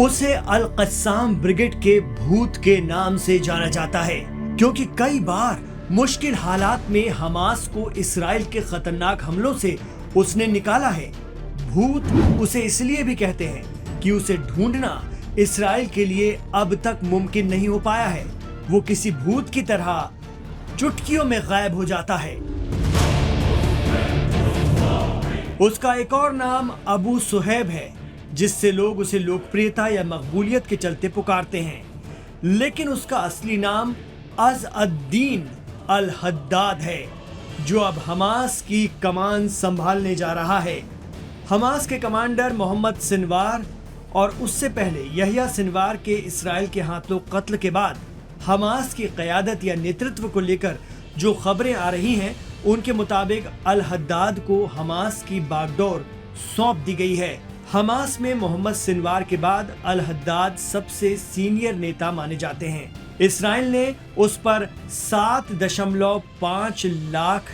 उसे अल Qassam brigade के भूत के नाम से जाना जाता है, क्योंकि कई बार मुश्किल हालात में हमास को इस्राएल के खतरनाक हमलों से उसने निकाला है। भूत उसे इसलिए भी कहते हैं कि उसे ढूंढना इस्राएल के लिए अब तक मुमकिन नहीं हो पाया है। वो किसी भूत की तरह चुटकियों में गायब हो जाता है। उसका एक और नाम अबू सुहैब है, जिससे लोग उसे लोकप्रियता या मकबूलियत के चलते पुकारते हैं, लेकिन उसका असली नाम अज़-अद-दीन अल-हद्दाद है, जो अब हमास की कमान संभालने जा रहा है। हमास के कमांडर मोहम्मद सिनवार और उससे पहले यहिया सिनवार के इस्राएल के हाथों कत्ल के बाद हमास की क़यादत या नेतृत्व को लेकर जो खबरें आ रही हैं, उनके मुताबिक अल-हद्दाद को हमास की बागडोर सौंप दी गई है। हमास में मोहम्मद सिनवार के बाद अल-हद्दाद सबसे सीनियर नेता माने जाते हैं। इस्राएल ने उस पर $7.5 लाख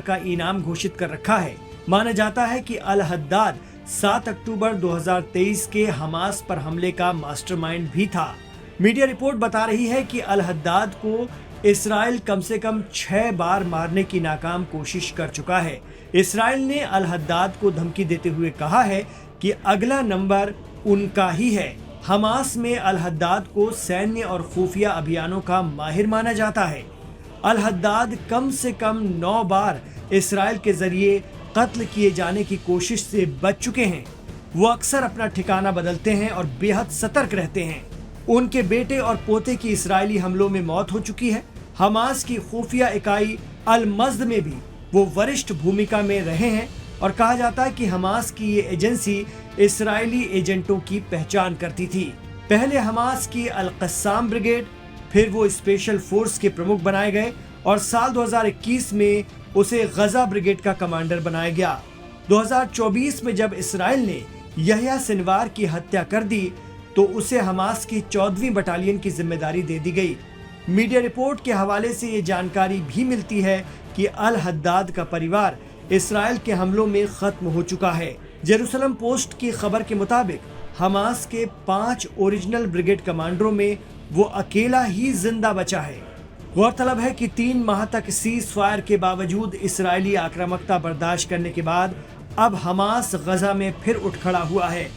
का इनाम घोषित कर रखा है। माना जाता है कि अल-हद्दाद 7 अक्टूबर 2023 के हमास पर हमले का मास्टरमाइंड भी था। मीडिया रिपोर्ट बता रही है कि अल-हद्दाद को इस्राएल कम से कम 6 बार मारने की नाकाम कोशिश कर चुका है। इस्राएल ने अल-हद्दाद को धमकी देते हुए कहा है कि अगला नंबर उनका ही है। हमास में अल-हद्दाद को सैन्य और खुफिया अभियानों का माहिर माना जाता है। अल-हद्दाद कम से कम 9 बार इस्राएल के जरिए कत्ल किए जाने की कोशिश से बच चुके हैं। वो अक्सर अपना ठिकाना बदलते हैं और बेहद सतर्क रहते हैं। उनके बेटे और पोते की इस्राएली हमलों में मौत हो चुकी है। हमास की खुफिया इकाई अल-मज़्द में भी वो वरिष्ठ भूमिका में रहे हैं और कहा जाता है कि हमास की ये एजेंसी इस्राएली एजेंटों की पहचान करती थी। पहले हमास की अल कस्साम ब्रिगेड, फिर वो स्पेशल फोर्स के प्रमुख बनाए गए और साल 2021 में उसे गजा ब्रिगेड का कमांडर बनाया गया। 2024 में जब इस्राएल ने यहिया सिनवार की हत्या कर दी तो उसे हमास की 14वीं बटालियन की जिम्मेदारी दे दी गई। मीडिया रिपोर्ट के हवाले से ये जानकारी भी मिलती है कि अल-हद्दाद का परिवार इस्राएल के हमलों में खत्म हो चुका है। जेरूसलम पोस्ट की खबर के मुताबिक हमास के 5 ओरिजिनल ब्रिगेड कमांडरों में वो अकेला ही जिंदा बचा है। गौरतलब है कि 3 माह तक सीज फायर के बावजूद इस्राएली आक्रामकता बर्दाश्त करने के बाद अब हमास गजा में फिर उठ खड़ा हुआ है।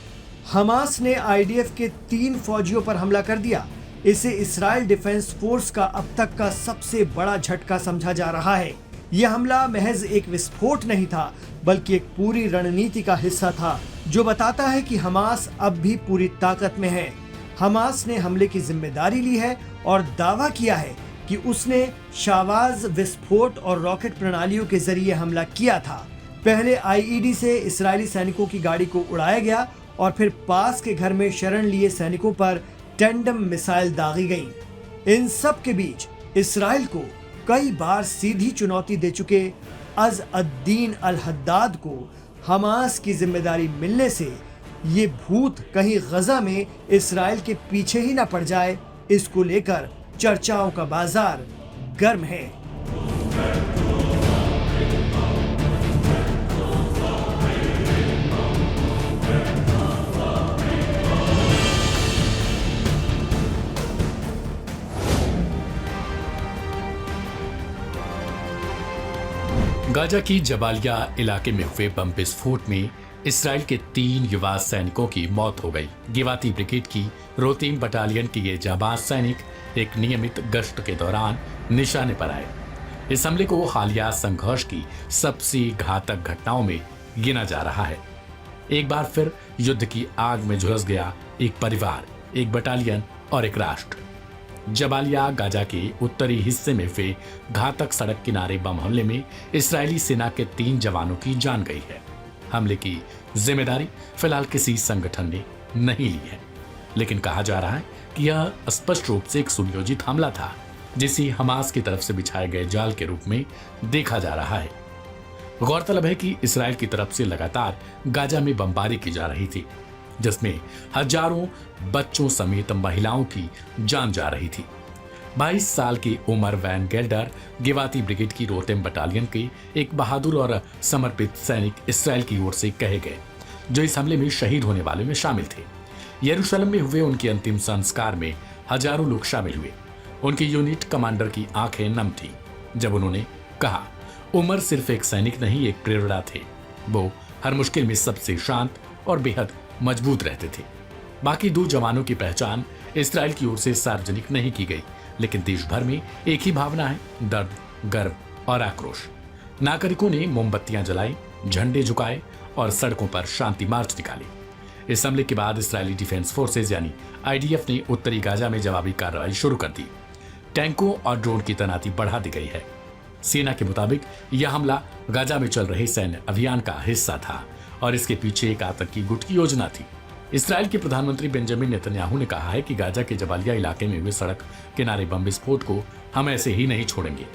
हमास ने आईडीएफ के 3 फौजियों पर हमला कर दिया। इसे इस्राएल डिफेंस फोर्स का अब तक का सबसे बड़ा झटका समझा जा रहा है। यह हमला महज एक विस्फोट नहीं था, बल्कि एक पूरी रणनीति का हिस्सा था, जो बताता है कि हमास अब भी पूरी ताकत में है। हमास ने हमले की जिम्मेदारी ली है और दावा किया है कि उसने शावाज विस्फोट और रॉकेट प्रणालियों के जरिए हमला किया था। पहले आईईडी से इस्राएली सैनिकों की गाड़ी को उड़ाया गया और फिर पास के घर में शरण लिए सैनिकों पर टेंडम मिसाइल दागी गईं। इन सब के बीच इस्राएल को कई बार सीधी चुनौती दे चुके अज़-अद-दीन अल-हद्दाद को हमास की जिम्मेदारी मिलने से ये भूत कहीं गजा में इस्राएल के पीछे ही ना पड़ जाए, इसको लेकर चर्चाओं का बाजार गर्म है। गाजा की जबालिया इलाके में हुए बम विस्फोट में इसराइल के 3 युवा सैनिकों की मौत हो गई। गिवाती ब्रिगेड की रोतीम बटालियन के ये जाबाज सैनिक एक नियमित गश्त के दौरान निशाने पर आए। इस हमले को हालिया संघर्ष की सबसे घातक घटनाओं में गिना जा रहा है। एक बार फिर युद्ध की आग में झुलस गया एक परिवार, एक बटालियन और एक राष्ट्र। जबालिया गाजा के उत्तरी हिस्से में हुए घातक सड़क किनारे बम हमले में इस्राएली सेना के 3 जवानों की जान गई है। हमले की जिम्मेदारी फिलहाल किसी संगठन ने नहीं ली है, लेकिन कहा जा रहा है कि यह स्पष्ट रूप से एक सुनियोजित हमला था, जिसे हमास की तरफ से बिछाए गए जाल के रूप में देखा जा रहा है। गौरतलब है कि इस्राएल की तरफ से लगातार गाजा में बमबारी की जा रही थी, जिसमें हजारों बच्चों समेत महिलाओं की जान जा रही थी। 22 साल की उमर वैन गेल्डर गिवाती ब्रिगेड की रोतेम बटालियन के एक बहादुर और समर्पित सैनिक इस्राएल की ओर से कहे गए, जो इस हमले में शहीद होने वालों में शामिल थे। यरूशलेम में हुए उनके अंतिम संस्कार में हजारों लोग शामिल हुए। उनकी यूनिट कमांडर की आंखें नम थी जब उन्होंने कहा, उमर सिर्फ एक सैनिक नहीं, एक प्रेरणा थे। वो हर मुश्किल में सबसे शांत और बेहद मजबूत रहते थे। बाकी 2 जवानों की पहचान इस्राएल की ओर से सार्वजनिक नहीं की गई, लेकिन देश भर में एक ही भावना है, दर्द, गर्व और आक्रोश। नागरिकों ने मोमबत्तियां जलाई, झंडे झुकाए और सड़कों पर शांति मार्च निकाले। इस हमले के बाद इस्राएली डिफेंस फोर्सेज यानी आईडीएफ ने उत्तरी गाजा में जवाबी कार्रवाई शुरू कर दी। टैंकों और ड्रोन की तैनाती बढ़ा दी गई है। सेना के मुताबिक यह हमला गाजा में चल रहे सैन्य अभियान का हिस्सा था और इसके पीछे एक आतंकी गुट की योजना थी। इस्राएल के प्रधानमंत्री बेंजामिन नेतन्याहू ने कहा है कि गाजा के जबालिया इलाके में हुए सड़क किनारे बम विस्फोट को हम ऐसे ही नहीं छोड़ेंगे।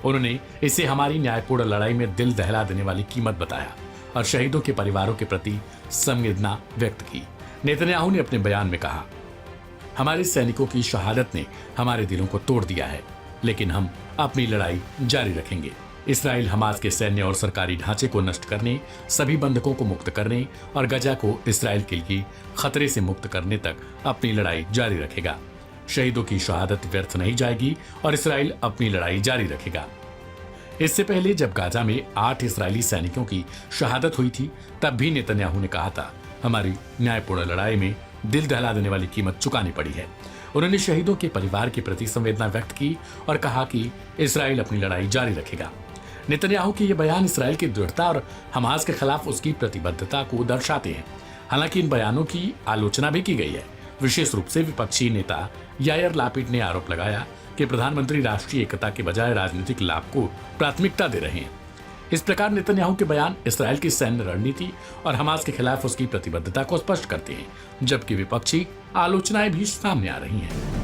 उन्होंने इसे हमारी न्यायपूर्ण लड़ाई में दिल दहला देने वाली कीमत बताया और शहीदों के परिवारों के प्रति संवेदना व्यक्त की। नेतन्याहू ने अपने बयान में कहा, हमारे सैनिकों की शहादत ने हमारे दिलों को तोड़ दिया है, लेकिन हम अपनी लड़ाई जारी रखेंगे। इस्राएल हमास के सैन्य और सरकारी ढांचे को नष्ट करने, सभी बंधकों को मुक्त करने और गजा को इस्राएल के लिए खतरे से मुक्त करने तक अपनी लड़ाई जारी रखेगा। शहीदों की शहादत व्यर्थ नहीं जाएगी और इस्राएल अपनी लड़ाई जारी रखेगा। इससे पहले जब गाजा में 8 इस्राएली सैनिकों की शहादत हुई थी, तब भी नेतन्याहू ने कहा था, हमारी न्यायपूर्ण लड़ाई में दिल दहला देने वाली कीमत चुकानी पड़ी है। उन्होंने शहीदों के परिवार के प्रति संवेदना व्यक्त की और कहा कि इस्राएल अपनी लड़ाई जारी रखेगा। नेतन्याहू के ये बयान इस्राएल की दृढ़ता और हमास के खिलाफ उसकी प्रतिबद्धता को दर्शाते हैं। हालांकि इन बयानों की आलोचना भी की गई है। विशेष रूप से विपक्षी नेता यायर लापिड ने आरोप लगाया कि प्रधानमंत्री राष्ट्रीय एकता के बजाय राजनीतिक लाभ को प्राथमिकता दे रहे हैं। इस प्रकार नेतन्याहू के बयान इस्राएल की सैन्य रणनीति और हमास के खिलाफ उसकी प्रतिबद्धता को स्पष्ट करते हैं, जबकि विपक्षी आलोचनाएं भी सामने आ रही हैं।